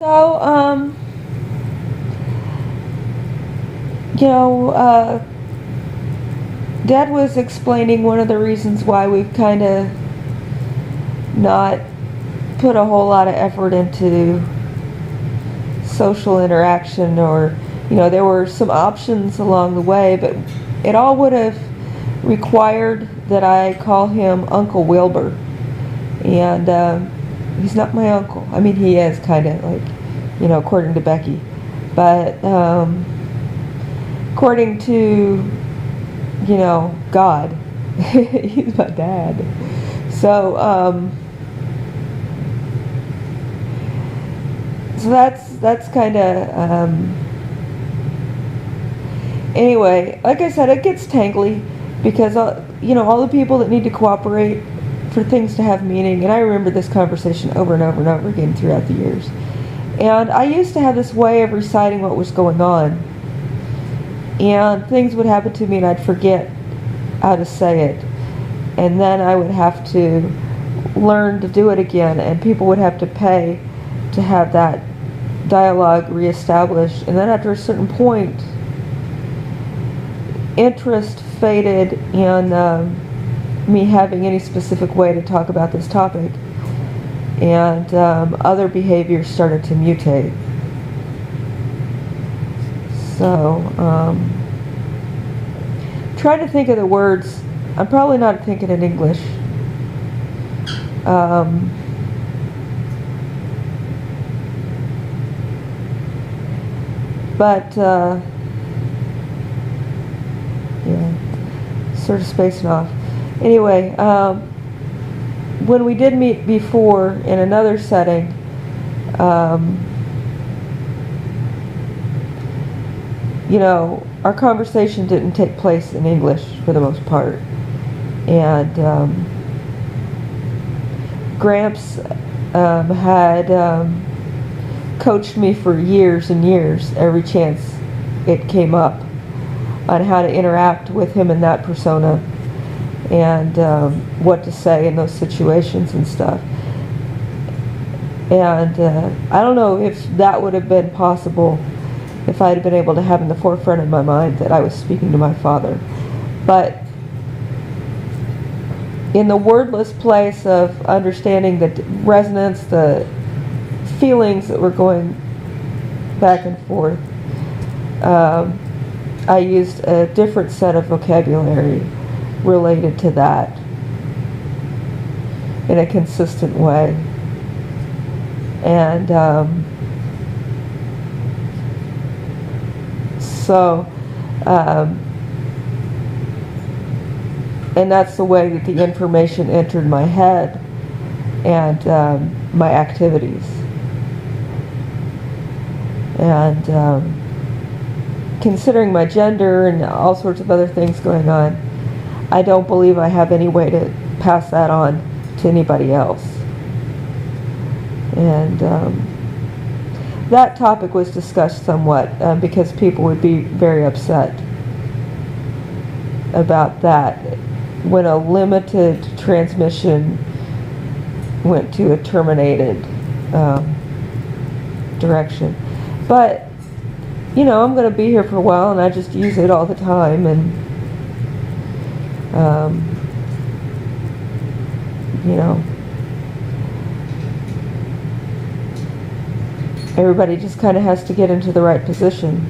So, you know, Dad was explaining one of the reasons why we've kind of not put a whole lot of effort into social interaction, or, there were some options along the way, but it all would have required that I call him Uncle Wilbur. And he's not my uncle. I mean, he is kind of like, according to Becky. But according to, God, he's my dad. So, so that's kind of, anyway, like I said, it gets tangly because, all the people that need to cooperate for things to have meaning, and I remember this conversation over and over and over again throughout the years. And I used to have this way of reciting what was going on, and things would happen to me and I'd forget how to say it, and then I would have to learn to do it again, and people would have to pay to have that dialogue reestablished. And then after a certain point, interest faded in me having any specific way to talk about this topic, and other behaviors started to mutate. So, try to think of the words. I'm probably not thinking in English. But, yeah, sort of spacing off. Anyway, when we did meet before in another setting, our conversation didn't take place in English for the most part. And Gramps had coached me for years and years, every chance it came up, on how to interact with him in that persona, and what to say in those situations and stuff. And I don't know if that would have been possible if I had been able to have in the forefront of my mind that I was speaking to my father. But in the wordless place of understanding the resonance, the feelings that were going back and forth, I used a different set of vocabulary related to that in a consistent way. And and that's the way that the information entered my head and my activities. And considering my gender and all sorts of other things going on, I don't believe I have any way to pass that on to anybody else. And that topic was discussed somewhat because people would be very upset about that when a limited transmission went to a terminated direction. But, I'm going to be here for a while, and I just use it all the time, and everybody just kind of has to get into the right position.